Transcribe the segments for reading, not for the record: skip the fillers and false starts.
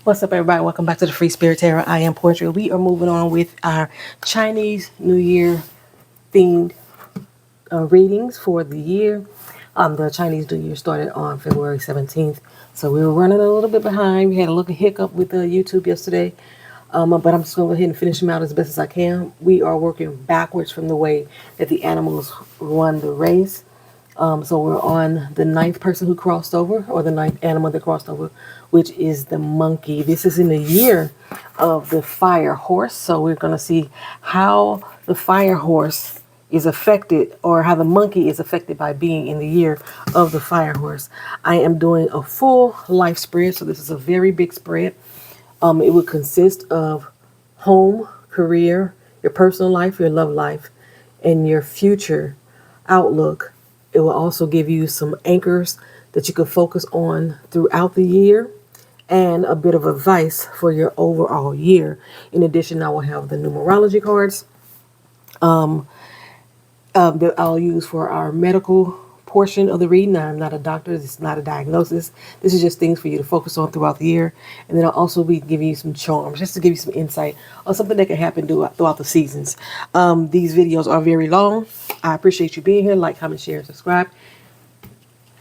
What's up, everybody? Welcome back to the Free Spirit Tarot. I am Poetry. We are moving on with our Chinese New Year themed readings for the year. The Chinese New Year started on February 17th, so we were running a little bit behind. We had a little hiccup with YouTube yesterday, but I'm just going to go ahead and finish them out as best as I can. We are working backwards from the way that the animals run the race. So we're on the ninth person who crossed over, or the ninth animal that crossed over, which is the monkey. This is in the year of the fire horse. So we're going to see how the fire horse is affected, or how the monkey is affected by being in the year of the fire horse. I am doing a full life spread. So this is a very big spread. It would consist of home, career, your personal life, your love life, and your future outlook. It will also give you some anchors that you can focus on throughout the year and a bit of advice for your overall year. In addition, I will have the numerology cards that I'll use for our medical portion of the reading. I'm not a doctor. This is not a diagnosis. This is just things for you to focus on throughout the year. And then I'll also be giving you some charms, just to give you some insight on something that can happen throughout the seasons. These videos are very long. I appreciate you being here. Like, comment, share, and subscribe.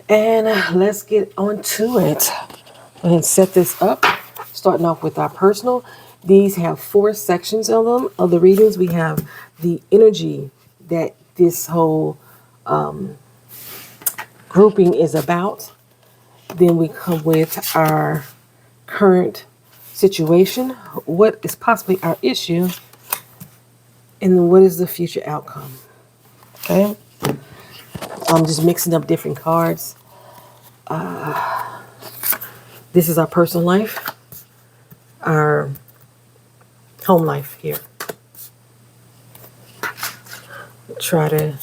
And let's get on to it. Go ahead and set this up. Starting off with our personal. These have 4 sections of them. Of the readings, we have the energy that this whole grouping is about. Then we come with our current situation. What is possibly our issue? And then what is the future outcome? Okay. I'm just mixing up different cards. This is our personal life, our home life here. Try to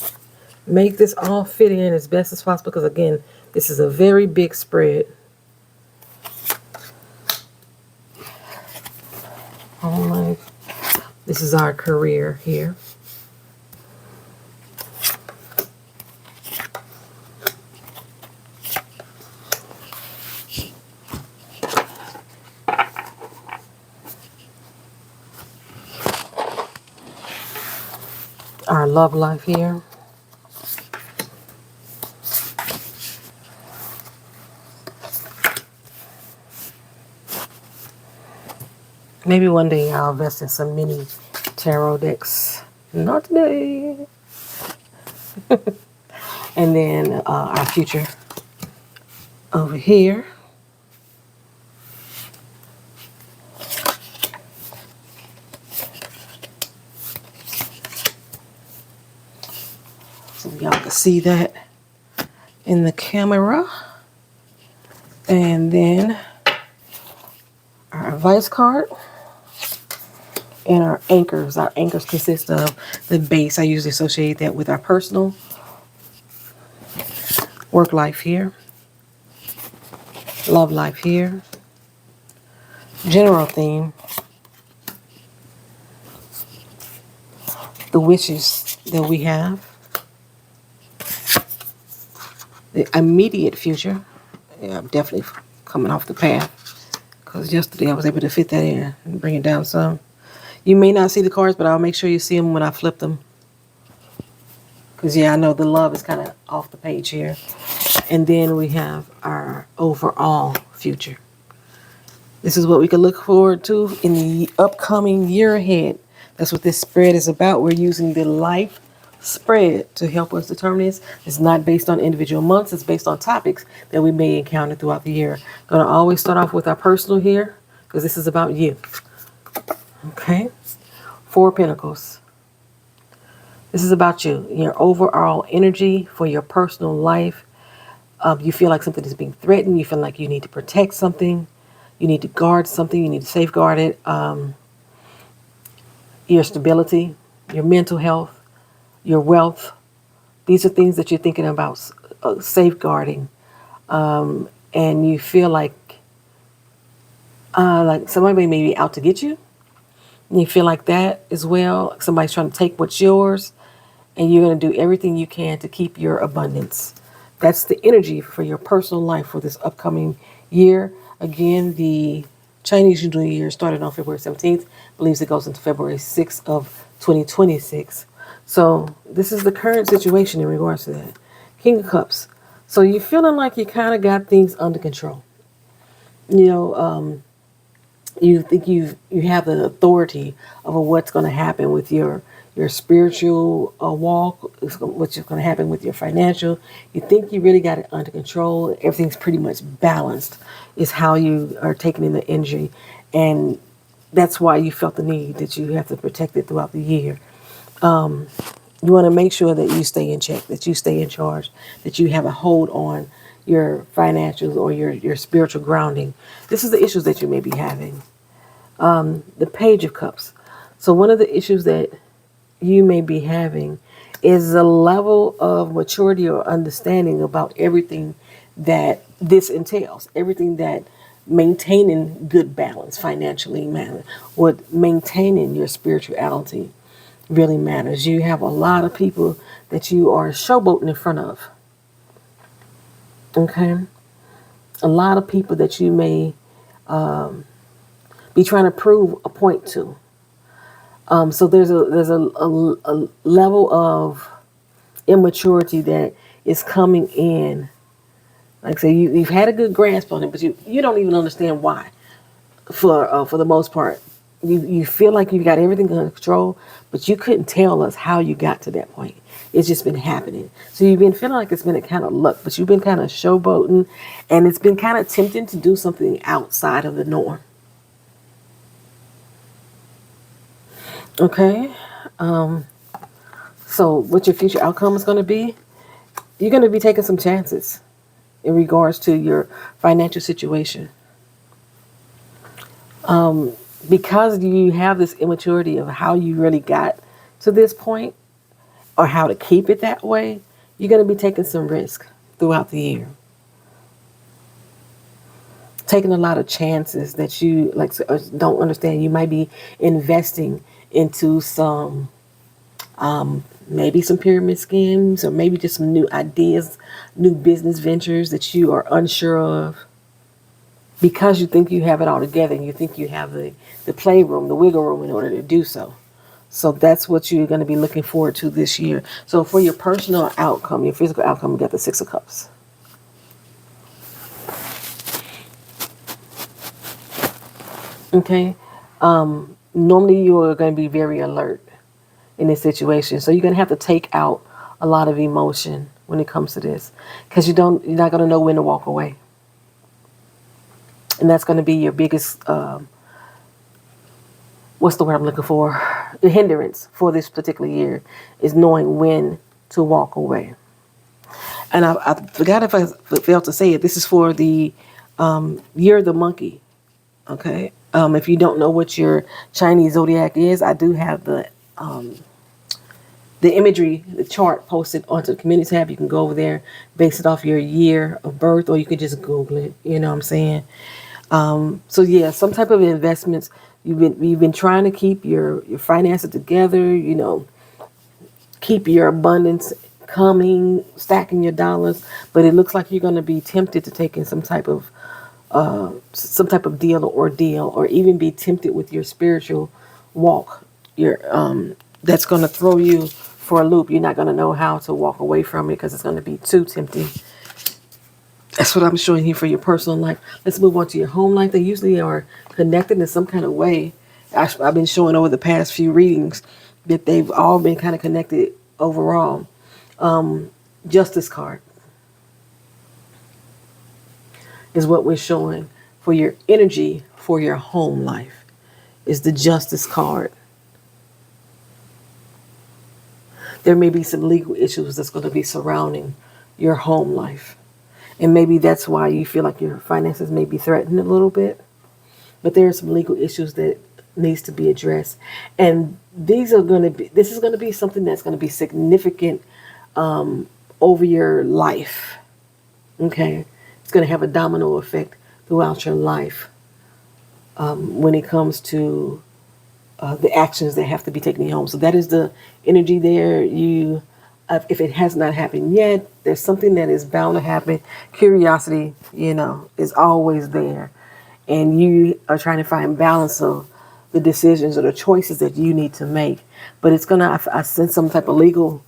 make this all fit in as best as possible, because again, this is a very big spread. Home life. This is our career here. Our love life here. Maybe one day I'll invest in some mini tarot decks. Not today. And then our future over here. So y'all can see that in the camera. And then our advice card. And our anchors. Our anchors consist of the base. I usually associate that with our personal work life here, love life here, general theme, the wishes that we have, the immediate future. Yeah, I'm definitely coming off the path, because yesterday I was able to fit that in and bring it down some. You may not see the cards, but I'll make sure you see them when I flip them. Because, yeah, I know the love is kind of off the page here. And then we have our overall future. This is what we can look forward to in the upcoming year ahead. That's what this spread is about. We're using the life spread to help us determine this. It's not based on individual months. It's based on topics that we may encounter throughout the year. Going to always start off with our personal here, because this is about you. Okay, 4 Pentacles. This is about you, your overall energy for your personal life. You feel like something is being threatened. You feel like you need to protect something. You need to guard something. You need to safeguard it. Your stability, your mental health, your wealth. These are things that you're thinking about safeguarding. And you feel like somebody may be out to get you. And you feel like that as well. Somebody's trying to take what's yours, and you're going to do everything you can to keep your abundance. That's the energy for your personal life for this upcoming year. Again, the Chinese New Year started on February 17th, believes it goes into February 6th of 2026. So this is the current situation in regards to that. King of Cups. So you're feeling like you kind of got things under control. You know, you think you have the authority over what's going to happen with your spiritual walk, what's going to happen with your financial. You think you really got it under control. Everything's pretty much balanced. Is how you are taking in the injury, and that's why you felt the need that you have to protect it throughout the year. You want to make sure that you stay in check, that you stay in charge, that you have a hold on your financials or your spiritual grounding. This is the issues that you may be having. The Page of Cups. So one of the issues that you may be having is a level of maturity or understanding about everything that this entails, everything that maintaining good balance financially matters, what maintaining your spirituality really matters. You have a lot of people that you are showboating in front of. Okay? A lot of people that you may be trying to prove a point to. So there's a level of immaturity that is coming in. Like I say, you've had a good grasp on it, but you don't even understand why. For the most part, you feel like you got everything under control, but you couldn't tell us how you got to that point. It's just been happening. So you've been feeling like it's been a kind of luck, but you've been kind of showboating, and it's been kind of tempting to do something outside of the norm. Okay. So what your future outcome is going to be, you're going to be taking some chances in regards to your financial situation. Because you have this immaturity of how you really got to this point or how to keep it that way, you're going to be taking some risk throughout the year. Taking a lot of chances that you don't understand. You might be investing into some maybe some pyramid schemes, or maybe just some new ideas, new business ventures that you are unsure of, because you think you have it all together and you think you have the playroom, the wiggle room in order to do so. So that's what you're going to be looking forward to this year. So for your personal outcome, your physical outcome, you got the Six of Cups. Okay. Normally you are going to be very alert in this situation. So you're going to have to take out a lot of emotion when it comes to this, because you're not going to know when to walk away. And that's going to be your biggest, what's the word I'm looking for? The hindrance for this particular year is knowing when to walk away. And I forgot if I failed to say it. This is for the year of the monkey. Okay. If you don't know what your Chinese zodiac is, I do have the imagery, the chart posted onto the community tab. You can go over there, base it off your year of birth, or you could just Google it. You know what I'm saying? So yeah, some type of investments. You've been trying to keep your finances together. You know, keep your abundance coming, stacking your dollars. But it looks like you're going to be tempted to take in some type of deal or ordeal, or even be tempted with your spiritual walk. That's going to throw you for a loop. You're not going to know how to walk away from it because it's going to be too tempting. That's what I'm showing you for your personal life. Let's move on to your home life. They usually are connected in some kind of way. I've been showing over the past few readings that they've all been kind of connected overall. Justice card is what we're showing for your energy for your home life, is the Justice card. There may be some legal issues that's going to be surrounding your home life. And maybe that's why you feel like your finances may be threatened a little bit. But there are some legal issues that needs to be addressed. And this is going to be something that's going to be significant over your life. Okay? It's going to have a domino effect throughout your life when it comes to the actions that have to be taken in your home. So that is the energy there. If it has not happened yet, there's something that is bound to happen. Curiosity, is always there. and you are trying to find balance of the decisions or the choices that you need to make. But it's gonna, I sense some type of legal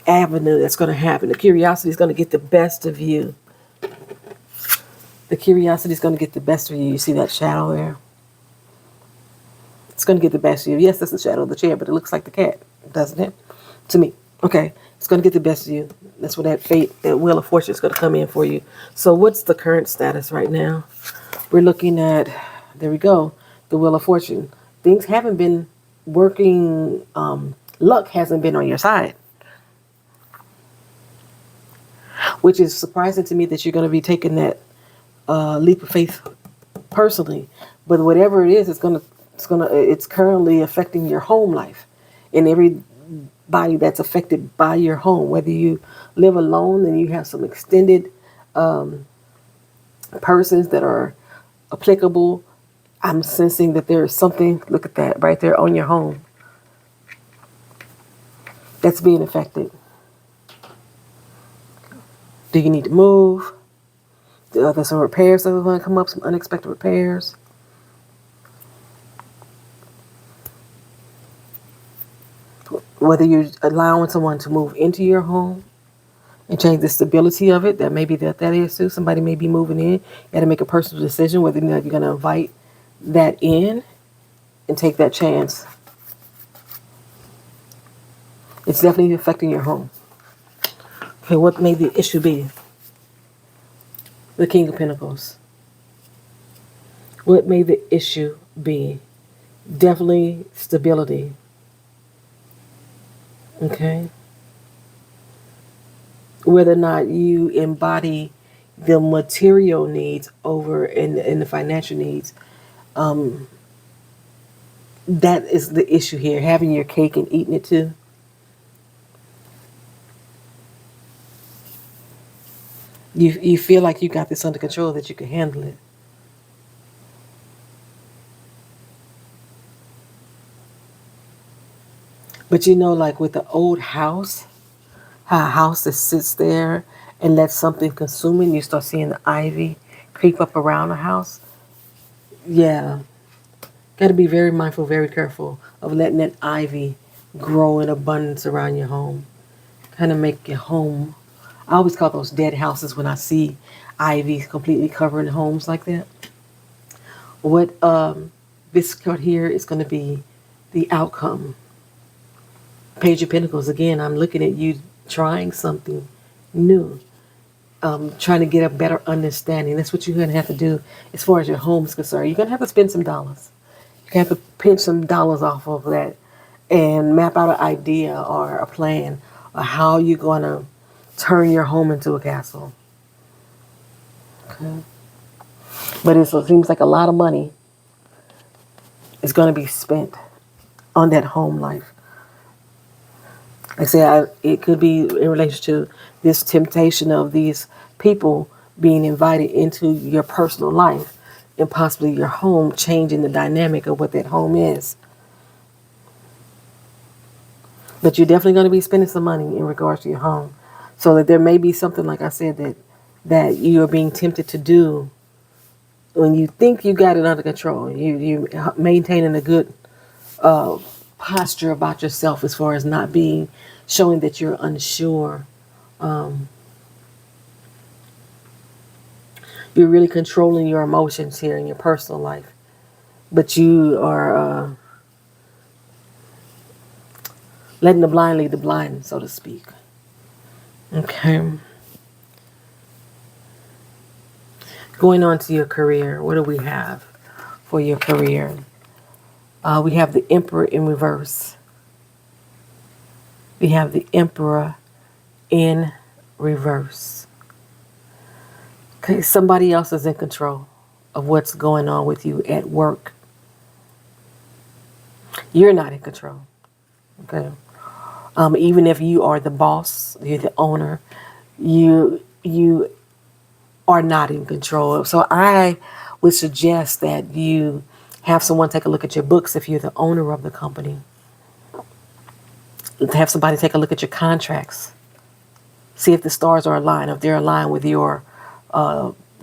avenue that's gonna happen. The curiosity is gonna get the best of you. The curiosity is gonna get the best of you. You see that shadow there? It's gonna get the best of you. Yes, that's the shadow of the chair, but it looks like the cat, doesn't it? To me. Okay, it's gonna get the best of you. That's where that fate, that wheel of fortune is gonna come in for you. So what's the current status right now? We're looking at, there we go, the wheel of fortune. Things haven't been working. Luck hasn't been on your side, which is surprising to me that you're going to be taking that leap of faith personally. But whatever it is, it's currently affecting your home life, and everybody that's affected by your home. Whether you live alone and you have some extended persons that are applicable, I'm sensing that there is something. Look at that right there on your home that's being affected. Do you need to move? There's some repairs that are going to come up, some unexpected repairs. Whether you're allowing someone to move into your home and change the stability of it, that may be that is too. Somebody may be moving in. You got to make a personal decision whether or not you're going to invite that in and take that chance. It's definitely affecting your home. Okay, what may the issue be? The King of Pentacles. What may the issue be? Definitely stability. Okay. Whether or not you embody the material needs over in the financial needs, that is the issue here. Having your cake and eating it too. You feel like you got this under control, that you can handle it. But you know, like with the old house, how a house that sits there and lets something consume it, and you start seeing the ivy creep up around the house. Yeah. Got to be very mindful, very careful of letting that ivy grow in abundance around your home. Kind of make your home. I always call those dead houses when I see ivy completely covering homes like that. What this card here is going to be the outcome. Page of Pentacles. Again, I'm looking at you trying something new. Trying to get a better understanding. That's what you're going to have to do as far as your home is concerned. You're going to have to spend some dollars. You're going to have to pinch some dollars off of that and map out an idea or a plan of how you're going to turn your home into a castle. Okay. But it seems like a lot of money is going to be spent on that home life. Like I said, it could be in relation to this temptation of these people being invited into your personal life and possibly your home, changing the dynamic of what that home is. But you're definitely going to be spending some money in regards to your home. So that there may be something, like I said, that you are being tempted to do when you think you got it under control. You're maintaining a good posture about yourself as far as not showing that you're unsure. You're really controlling your emotions here in your personal life. But you are letting the blind lead the blind, so to speak. Okay. Going on to your career, what do we have for your career? We have the Emperor in reverse. We have the Emperor in reverse. Okay, somebody else is in control of what's going on with you at work. You're not in control. Okay. Even if you are the boss, you're the owner, you are not in control. So I would suggest that you have someone take a look at your books if you're the owner of the company. Have somebody take a look at your contracts. See if the stars are aligned, if they're aligned with your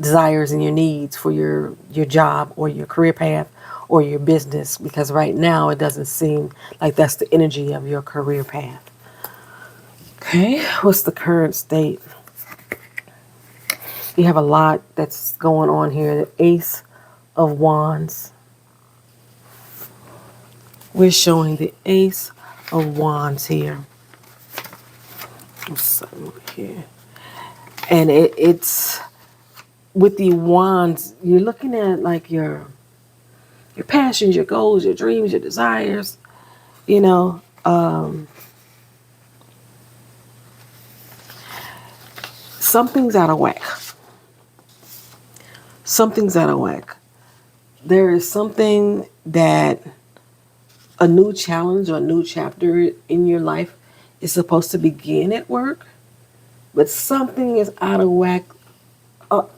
desires and your needs for your job or your career path or your business, because right now it doesn't seem like that's the energy of your career path. Okay, what's the current state? You have a lot that's going on here. The Ace of Wands. We're showing the Ace of Wands here. Something over here. And it's with the wands, you're looking at like your passions, your goals, your dreams, your desires, you know. Something's out of whack. Something's out of whack. There is something that a new challenge or a new chapter in your life is supposed to begin at work, but something is out of whack,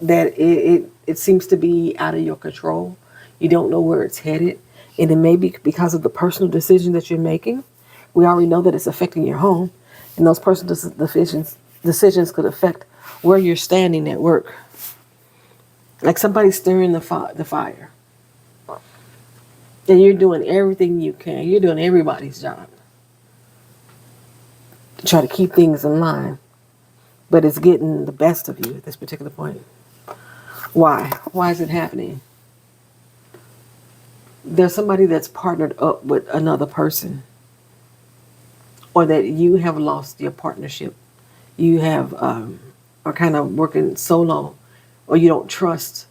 that it seems to be out of your control. You don't know where it's headed. And it may be because of the personal decision that you're making. We already know that it's affecting your home. And those personal decisions could affect where you're standing at work. Like somebody's stirring the fire. And you're doing everything you can. You're doing everybody's job to try to keep things in line. But it's getting the best of you at this particular point. Why? Why is it happening? There's somebody that's partnered up with another person, or that you have lost your partnership. You have are kind of working solo, or you don't trust.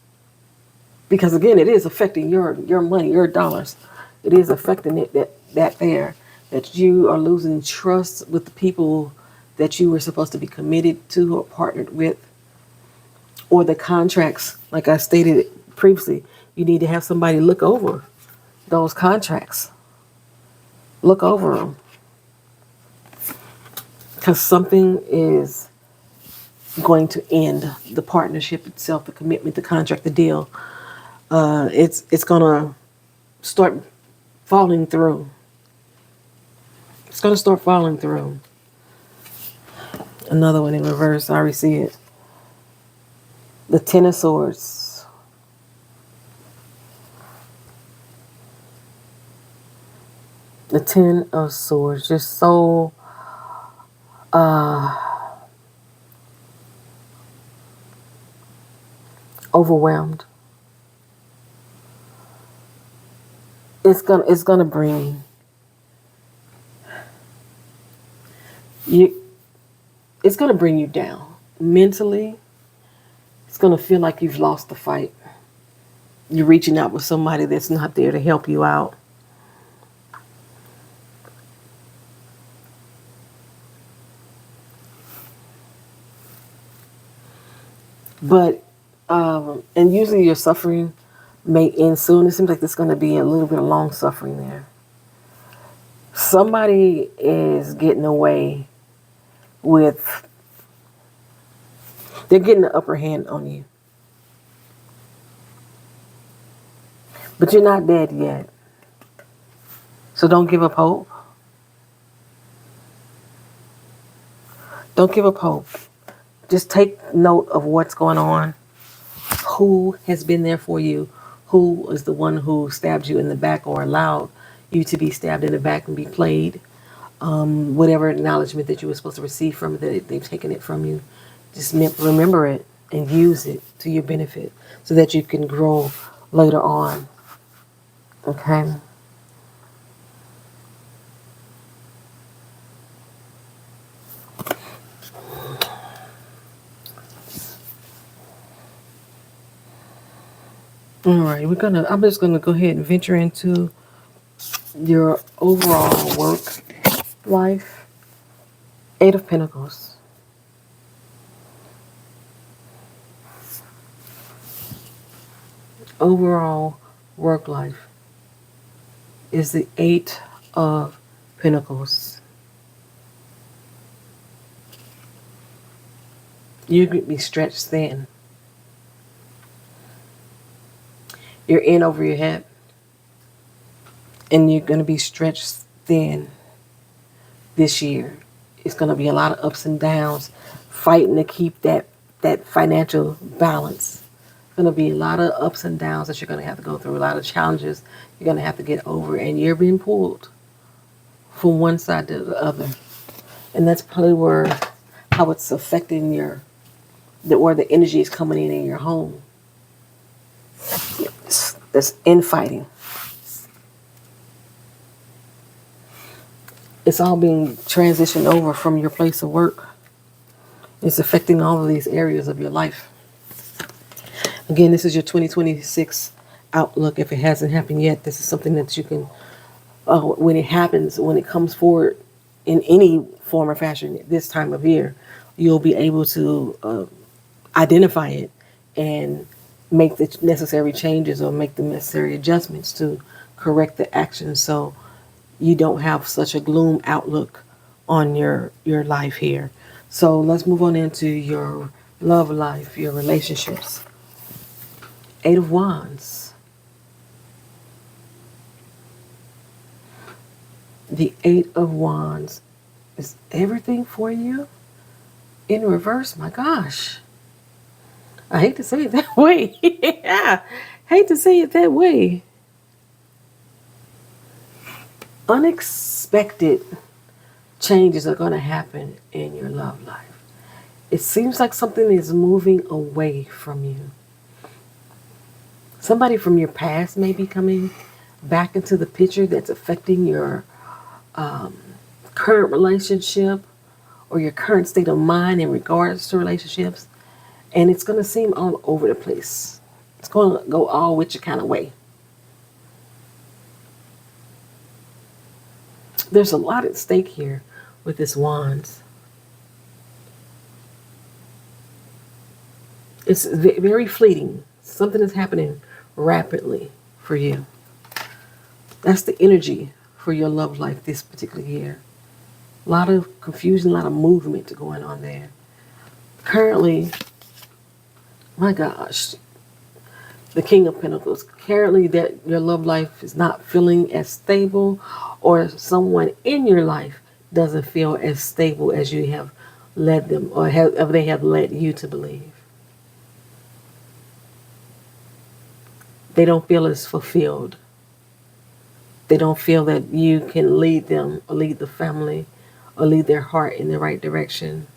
Because again, it is affecting your money, your dollars. It is affecting it that you are losing trust with the people that you were supposed to be committed to or partnered with, or the contracts. Like I stated previously, you need to have somebody look over those contracts. Look over them. Because something is going to end the partnership itself, the commitment, the contract, the deal. It's going to start falling through. It's going to start falling through. Another one in reverse. I already see it. The Ten of Swords. The Ten of Swords. Just so overwhelmed. It's gonna bring you. It's gonna bring you down mentally. It's gonna feel like you've lost the fight. You're reaching out with somebody that's not there to help you out. But and usually your suffering may end soon. It seems like there's going to be a little bit of long suffering there. Somebody is getting away with, they're getting the upper hand on you. But you're not dead yet. So don't give up hope. Don't give up hope. Just take note of what's going on. Who has been there for you? Who is the one who stabbed you in the back or allowed you to be stabbed in the back and be played? Whatever acknowledgement that you were supposed to receive from it, that they've taken it from you. Just remember it and use it to your benefit so that you can grow later on. Okay? All right, I'm just gonna go ahead and venture into your overall work life. Eight of Pentacles. Overall work life is the Eight of Pentacles. You're going to be stretched thin. You're in over your head. And you're going to be stretched thin this year. It's going to be a lot of ups and downs, fighting to keep that financial balance. going to be a lot of ups and downs that you're going to have to go through, a lot of challenges you're going to have to get over, and you're being pulled from one side to the other. And that's probably where how it's affecting where the energy is coming in your home. This infighting. It's all being transitioned over from your place of work. It's affecting all of these areas of your life. Again, this is your 2026 outlook. If it hasn't happened yet, this is something that you can, when it happens, when it comes forward in any form or fashion this time of year, you'll be able to identify it and make the necessary changes or make the necessary adjustments to correct the actions so you don't have such a gloom outlook on your life here. So let's move on into your love life, your relationships. Eight of Wands. The Eight of Wands is everything for you in reverse. My gosh. I hate to say it that way. Yeah. Hate to say it that way. Unexpected changes are going to happen in your love life. It seems like something is moving away from you. Somebody from your past may be coming back into the picture that's affecting your current relationship or your current state of mind in regards to relationships. And it's going to seem all over the place. It's going to go all which kind of way. There's a lot at stake here with this Wands. It's very fleeting. Something is happening rapidly for you. That's the energy for your love life this particular year. A lot of confusion, a lot of movement going on there. Currently, my gosh, the King of Pentacles. Currently, that your love life is not feeling as stable, or someone in your life doesn't feel as stable as you have led them, or they have led you to believe. They don't feel as fulfilled. They don't feel that you can lead them or lead the family or lead their heart in the right direction.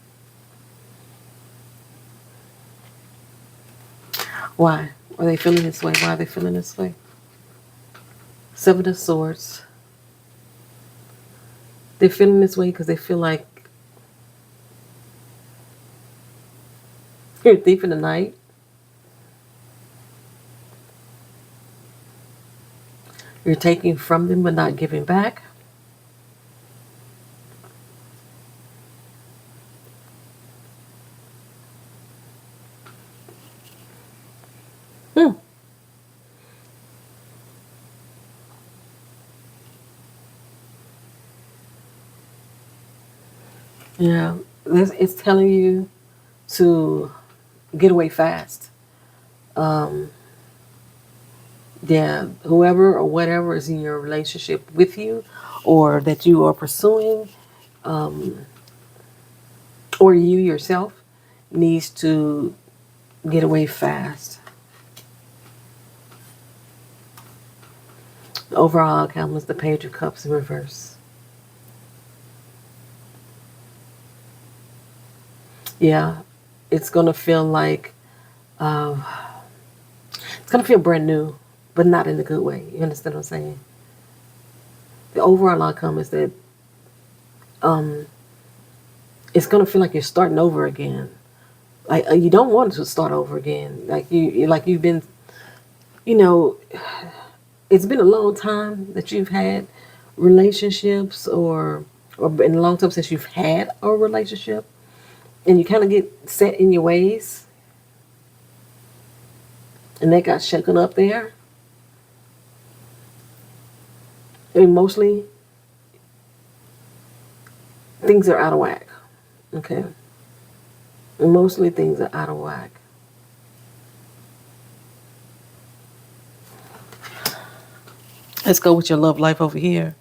Why are they feeling this way? Why are they feeling this way? Seven of Swords. They're feeling this way because they feel like you're a thief in the night. You're taking from them but not giving back. Yeah, it's telling you to get away fast. Yeah, whoever or whatever is in your relationship with you or that you are pursuing, or you yourself needs to get away fast. The overall outcome is the Page of Cups in reverse. Yeah, it's going to feel like, it's going to feel brand new, but not in a good way. You understand what I'm saying? The overall outcome is that it's going to feel like you're starting over again. Like you don't want to start over again. Like you've been, you know, it's been a long time that you've had relationships, or been a long time since you've had a relationship, and you kind of get set in your ways, and that got shaken up there. And mostly, things are out of whack. Okay. And mostly things are out of whack. Let's go with your love life over here.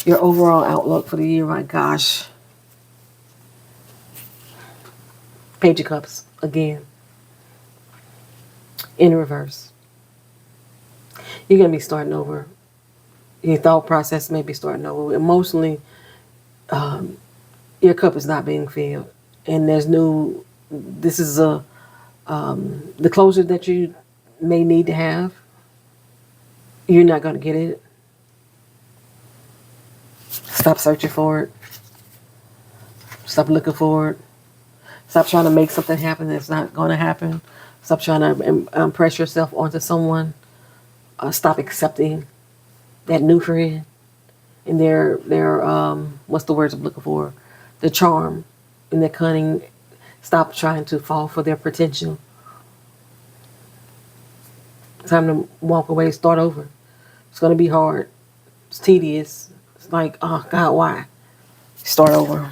Your overall outlook for the year, my gosh. Page of Cups again in reverse. You're going to be starting over. Your thought process may be starting over. Emotionally, your cup is not being filled. And this is the closure that you may need to have. You're not going to get it. Stop searching for it. Stop looking for it. Stop trying to make something happen that's not going to happen. Stop trying to impress yourself onto someone. Stop accepting that new friend and their what's the words I'm looking for? The charm and their cunning. Stop trying to fall for their potential. Time to walk away, start over. It's going to be hard. It's tedious. It's like, oh God, why? Start over.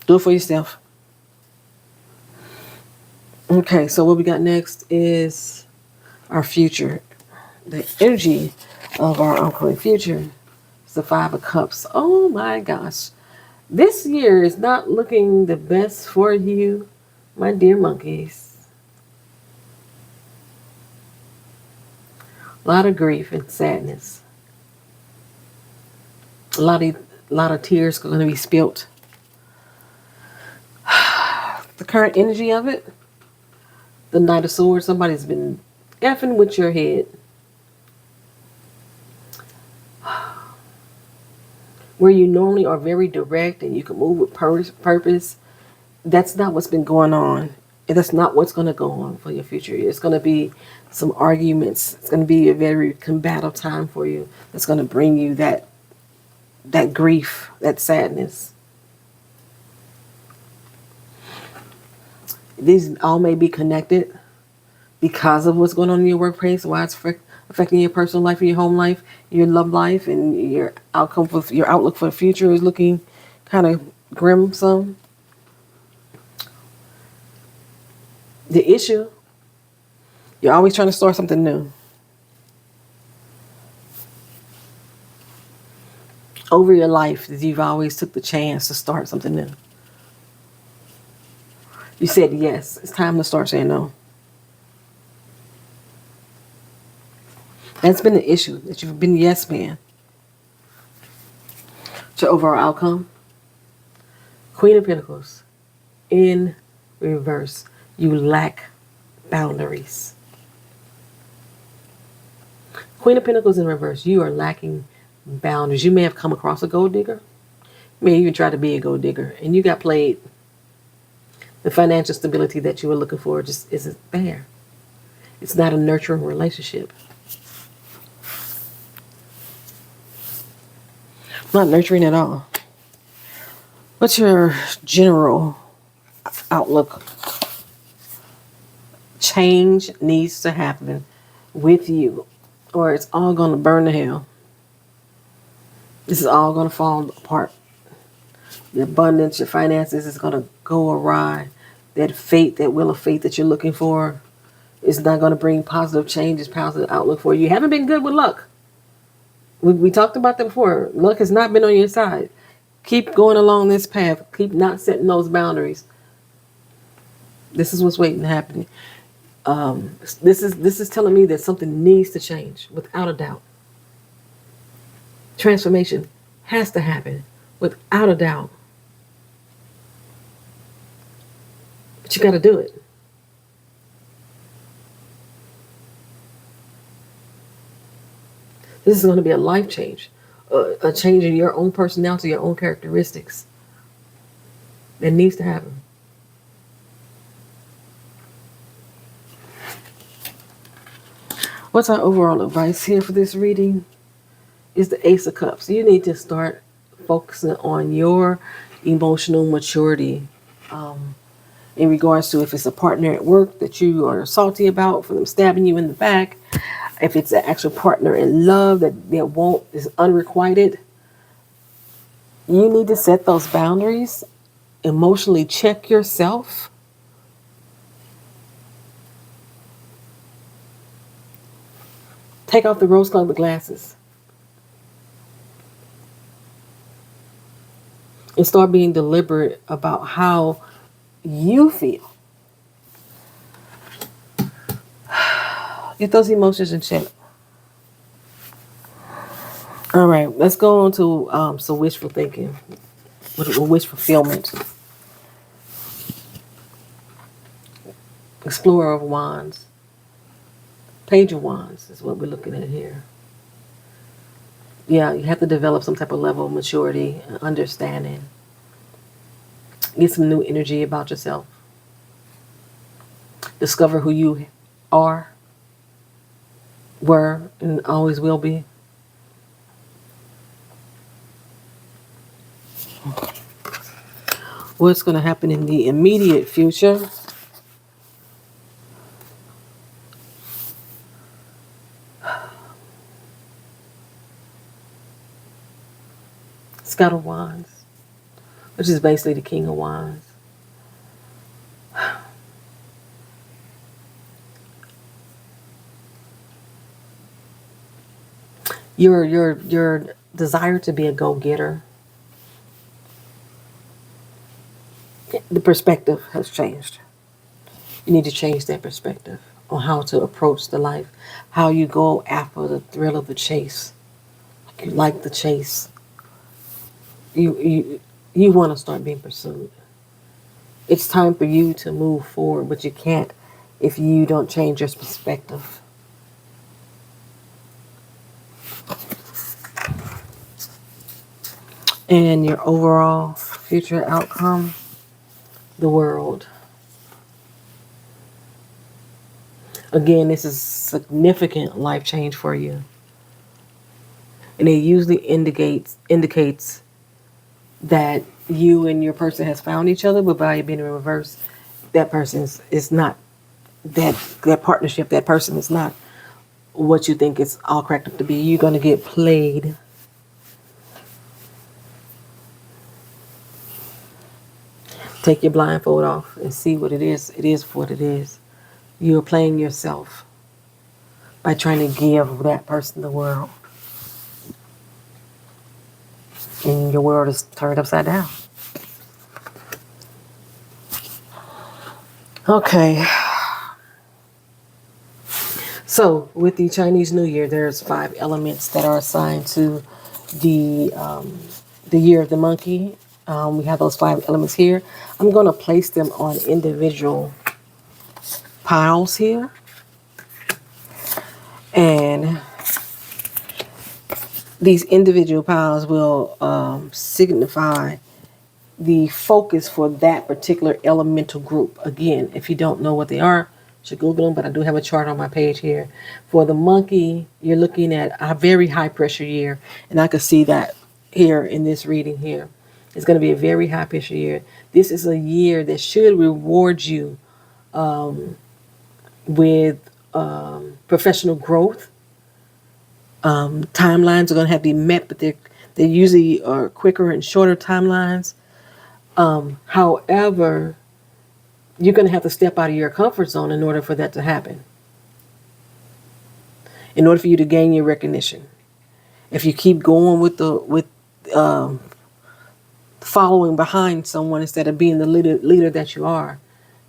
Do it for yourself. Okay, so what we got next is our future. The energy of our upcoming future is the Five of Cups. Oh my gosh. This year is not looking the best for you, my dear monkeys. A lot of grief and sadness. A lot of tears are going to be spilt. The current energy of it, the Knight of Swords, somebody's been effing with your head. Where you normally are very direct and you can move with purpose, that's not what's been going on. And that's not what's going to go on for your future. It's going to be some arguments. It's going to be a very combative time for you. It's going to bring you that grief, that sadness. These all may be connected because of what's going on in your workplace, why it's affecting your personal life and your home life, your love life, and your outlook for the future is looking kind of grim some. The issue, you're always trying to start something new. Over your life, you've always took the chance to start something new. You said yes. It's time to start saying no. That's been the issue, that you've been yes man. To overall outcome, Queen of Pentacles in reverse. You lack boundaries. Queen of Pentacles in reverse. You are lacking boundaries. You may have come across a gold digger. You may even try to be a gold digger, and you got played. The financial stability that you were looking for just isn't there. It's not a nurturing relationship. Not nurturing at all. What's your general outlook? Change needs to happen with you, or it's all going to burn to hell. This is all going to fall apart. The abundance, your finances is going to go awry. That fate, that will of fate that you're looking for is not going to bring positive changes, positive outlook for you. You haven't been good with luck. We talked about that before. Luck has not been on your side. Keep going along this path. Keep not setting those boundaries. This is what's waiting to happen. This is telling me that something needs to change, without a doubt. Transformation has to happen, without a doubt. But you got to do it. This is going to be a life change, a change in your own personality, your own characteristics. That needs to happen. What's our overall advice here for this reading? Is the Ace of Cups. You need to start focusing on your emotional maturity in regards to if it's a partner at work that you are salty about for them stabbing you in the back. If it's an actual partner in love that is unrequited, you need to set those boundaries, emotionally check yourself. Take off the rose-colored glasses. And start being deliberate about how you feel. Get those emotions in check. All right, let's go on to some wishful thinking, wish fulfillment. Explorer of Wands. Page of Wands is what we're looking at here. Yeah, you have to develop some type of level of maturity and understanding. Get some new energy about yourself. Discover who you are, were, and always will be. What's going to happen in the immediate future? Scott of Wands, which is basically the King of Wands. Your desire to be a go-getter, the perspective has changed. You need to change that perspective on how to approach the life, how you go after the thrill of the chase. You like the chase. You want to start being pursued. It's time for you to move forward, but you can't if you don't change your perspective. And your overall future outcome, the world. Again, this is significant life change for you. And it usually indicates that you and your person has found each other, but by it being in reverse, that person is not that partnership, that person is not what you think it's all cracked up to be. You're gonna get played. Take your blindfold off and see what it is. It is what it is. You're playing yourself by trying to give that person the world. And your world is turned upside down. Okay. So with the Chinese New Year, there's 5 elements that are assigned to the year of the monkey. We have those 5 elements here. I'm going to place them on individual piles here. And these individual piles will signify the focus for that particular elemental group. Again, if you don't know what they are, you should Google them, but I do have a chart on my page here. For the monkey, you're looking at a very high pressure year, and I can see that here in this reading here. It's going to be a very high pressure year. This is a year that should reward you with professional growth. Timelines are going to have to be met, but they usually are quicker and shorter timelines. However, you're going to have to step out of your comfort zone in order for that to happen. In order for you to gain your recognition. If you keep going with following behind someone instead of being the leader that you are,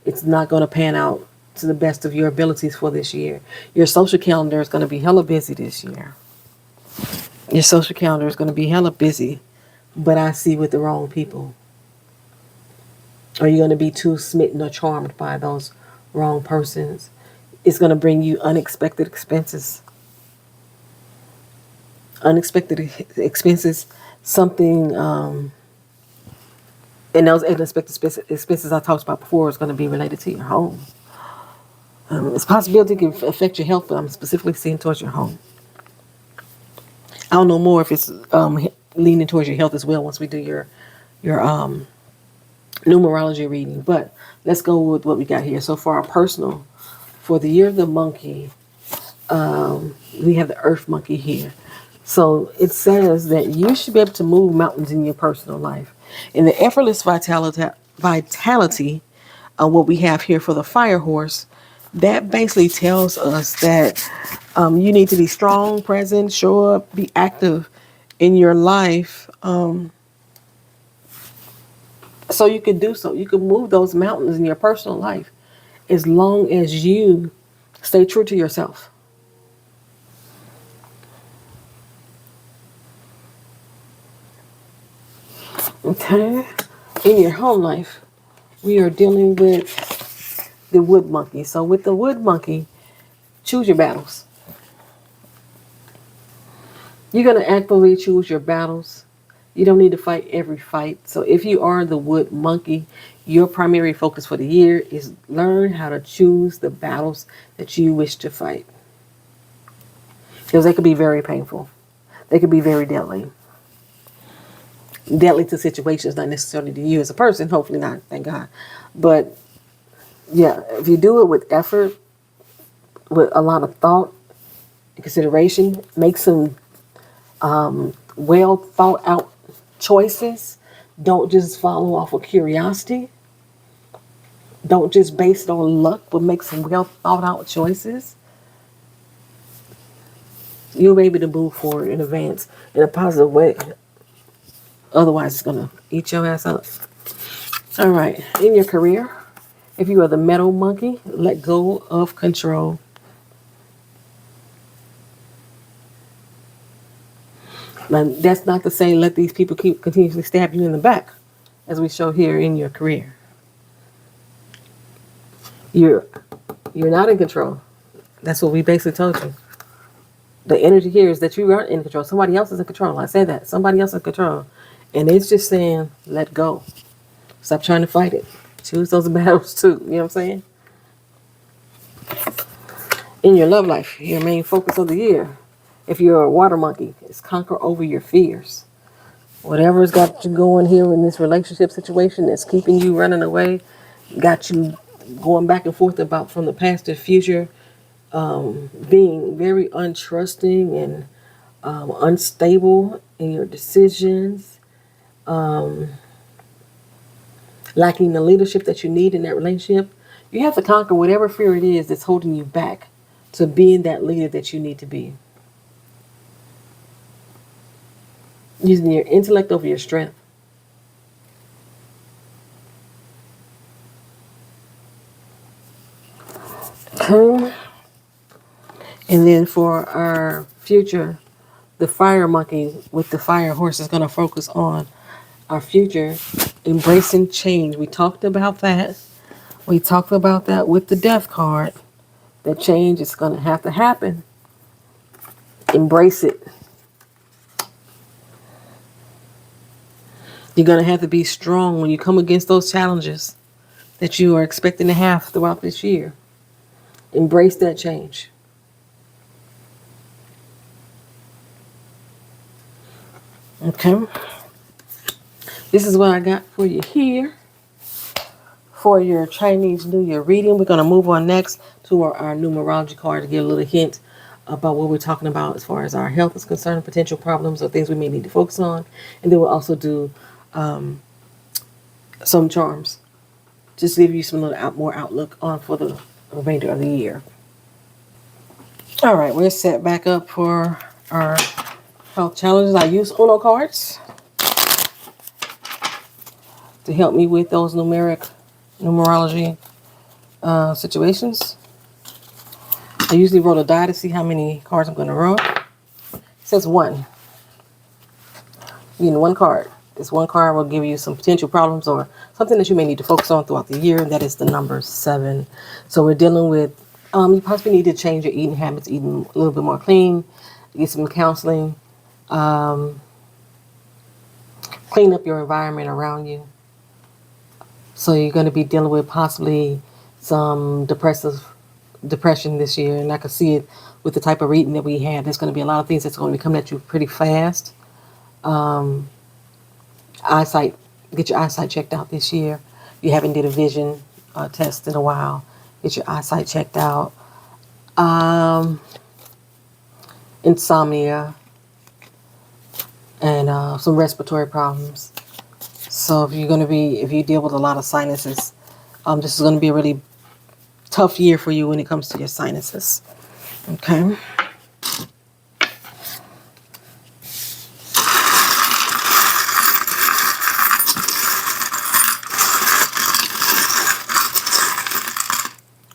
it's not going to pan out to the best of your abilities for this year. Your social calendar is going to be hella busy this year. Your social calendar is going to be hella busy, but I see with the wrong people. Are you going to be too smitten or charmed by those wrong persons? It's going to bring you unexpected expenses. Unexpected expenses, something, and those unexpected expenses I talked about before is going to be related to your home. It's a possibility it can affect your health, but I'm specifically seeing towards your home. I'll know more if it's leaning towards your health as well once we do your numerology reading. But let's go with what we got here. So for our personal, for the year of the monkey, we have the earth monkey here. So it says that you should be able to move mountains in your personal life. In the effortless vitality what we have here for the fire horse, that basically tells us that you need to be strong, present, show up, be active in your life. So you can do so. You can move those mountains in your personal life as long as you stay true to yourself. Okay? In your home life, we are dealing with the wood monkey. So with the wood monkey, choose your battles. You're going to actively choose your battles. You don't need to fight every fight. So if you are the wood monkey, your primary focus for the year is learn how to choose the battles that you wish to fight. Because they could be very painful. They could be very deadly. Deadly to situations, not necessarily to you as a person. Hopefully not, thank God. But yeah, if you do it with effort, with a lot of thought and consideration, make some well thought out choices. Don't just follow off of curiosity. Don't just base it on luck, but make some well thought out choices. You'll be able to move forward in advance in a positive way. Otherwise, it's going to eat your ass up. All right. In your career, if you are the metal monkey, let go of control. Now, that's not to say let these people keep continuously stab you in the back, as we show here in your career. You're not in control. That's what we basically told you. The energy here is that you aren't in control. Somebody else is in control. I say that. Somebody else is in control. And it's just saying, let go. Stop trying to fight it. Choose those battles too. You know what I'm saying? In your love life, your main focus of the year, if you're a water monkey, is conquer over your fears. Whatever's got you going here in this relationship situation that's keeping you running away, got you going back and forth about from the past to future, being very untrusting and unstable in your decisions, lacking the leadership that you need in that relationship. You have to conquer whatever fear it is that's holding you back to being that leader that you need to be. Using your intellect over your strength. Okay. And then for our future, the fire monkey with the fire horse is going to focus on our future, embracing change. We talked about that. We talked about that with the death card. That change is going to have to happen. Embrace it. You're going to have to be strong when you come against those challenges that you are expecting to have throughout this year. Embrace that change. Okay. This is what I got for you here for your Chinese New Year reading. We're going to move on next to our numerology card to give a little hint about what we're talking about as far as our health is concerned, potential problems or things we may need to focus on. And then we'll also do some charms. Just to give you some little more outlook on for the remainder of the year. All right, we're set back up for our health challenges. I use Uno cards to help me with those numerology situations. I usually roll a die to see how many cards I'm going to roll. It says 1. You need 1 card. This 1 card will give you some potential problems or something that you may need to focus on throughout the year, and that is the number 7. So we're dealing with, you possibly need to change your eating habits, eating a little bit more clean, get some counseling, clean up your environment around you. So you're going to be dealing with possibly some depression this year, and I can see it with the type of reading that we had. There's going to be a lot of things that's going to be coming at you pretty fast. Eyesight, get your eyesight checked out this year. You haven't did a vision test in a while. Get your eyesight checked out. Insomnia and some respiratory problems. So if you deal with a lot of sinuses, this is going to be a really tough year for you when it comes to your sinuses. Okay.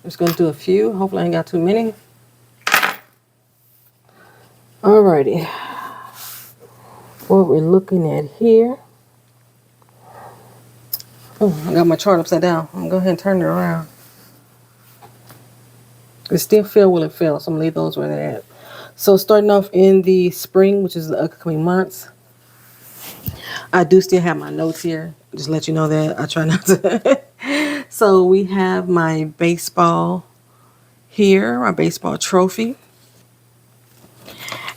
Just going to do a few. Hopefully I ain't got too many. Alrighty. What we're looking at here. Oh, I got my chart upside down. I'm going to go ahead and turn it around. It still fell will it fell, so I'm going to leave those where they're at. So starting off in the spring, which is the upcoming months, I do still have my notes here. Just let you know that I try not to. So we have my baseball here, my baseball trophy.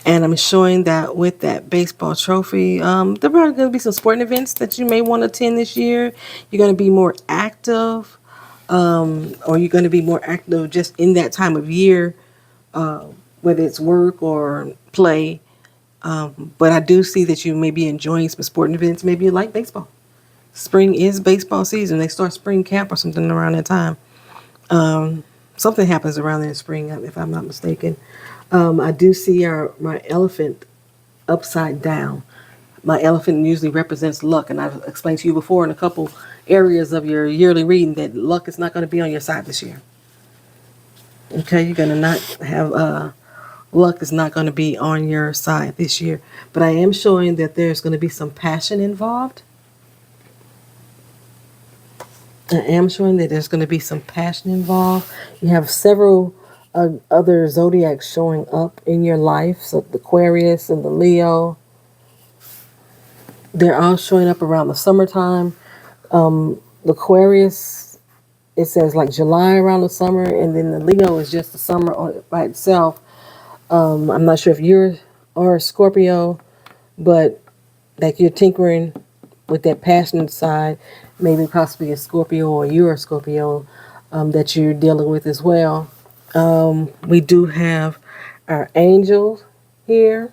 And I'm showing that with that baseball trophy, there are going to be some sporting events that you may want to attend this year. You're going to be more active, or you're going to be more active just in that time of year, whether it's work or play. But I do see that you may be enjoying some sporting events. Maybe you like baseball. Spring is baseball season. They start spring camp or something around that time. Something happens around there in spring, if I'm not mistaken. I do see my elephant upside down. My elephant usually represents luck, and I've explained to you before in a couple areas of your yearly reading that luck is not going to be on your side this year. Okay, you're going to not have luck is not going to be on your side this year. But I am showing that there's going to be some passion involved. I am showing that there's going to be some passion involved. You have several other zodiacs showing up in your life. So the Aquarius and the Leo. They're all showing up around the summertime. The Aquarius, it says like July around the summer. And then the Leo is just the summer by itself. I'm not sure if you're or a Scorpio, but like you're tinkering with that passionate side, maybe possibly a Scorpio or you're a Scorpio that you're dealing with as well. We do have our angels here.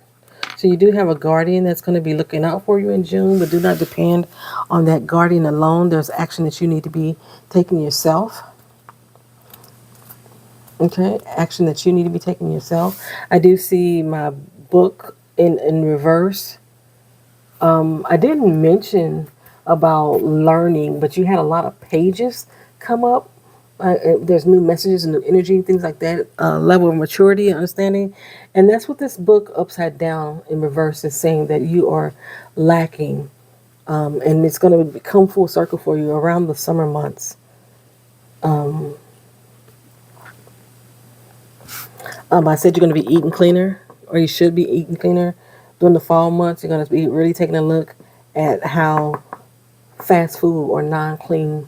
So you do have a guardian that's going to be looking out for you in June, but do not depend on that guardian alone. There's action that you need to be taking yourself. Okay, action that you need to be taking yourself. I do see my book in reverse. I didn't mention about learning, but you had a lot of pages come up. There's new messages and new energy, things like that, level of maturity and understanding. And that's what this book upside down in reverse is saying, that you are lacking. And it's going to come full circle for you around the summer months. I said you're going to be eating cleaner, or you should be eating cleaner. During the fall months, you're going to be really taking a look at how fast food or non-clean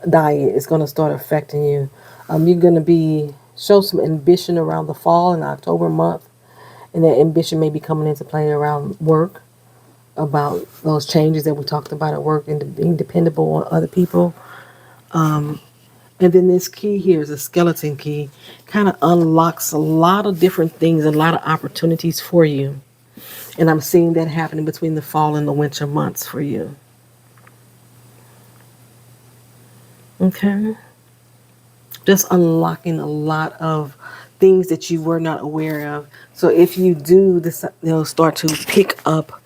diet is going to start affecting you. You're going to show some ambition around the fall and October month, and that ambition may be coming into play around work, about those changes that we talked about at work and being dependable on other people. And then this key here is a skeleton key. Kind of unlocks a lot of different things, a lot of opportunities for you. And I'm seeing that happening between the fall and the winter months for you. Okay. Just unlocking a lot of things that you were not aware of. So if you do this, start to pick up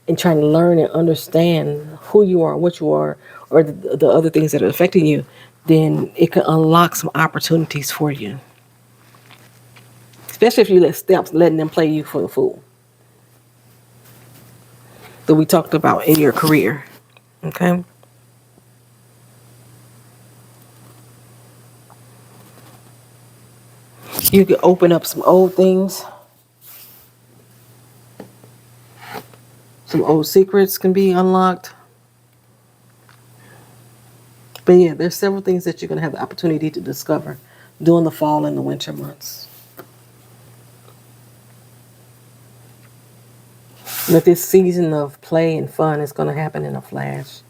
and try to learn and understand who you are, what you are, or the other things that are affecting you, then it can unlock some opportunities for you. Especially if you stop letting them play you for the fool. That we talked about in your career. Okay? You can open up some old things. Some old secrets can be unlocked. But yeah, there's several things that you're going to have the opportunity to discover during the fall and the winter months. But this season of play and fun is going to happen in a flash.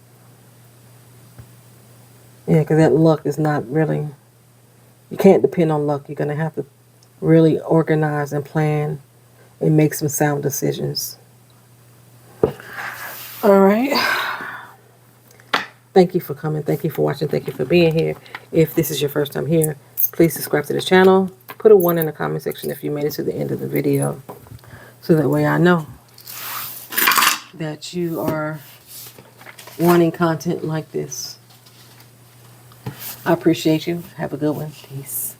Yeah, because that luck is not really, you can't depend on luck. You're going to have to really organize and plan and make some sound decisions. All right. Thank you for coming. Thank you for watching. Thank you for being here. If this is your first time here, please subscribe to the channel. Put a 1 in the comment section if you made it to the end of the video, so that way I know that you are wanting content like this. I appreciate you. Have a good one. Peace.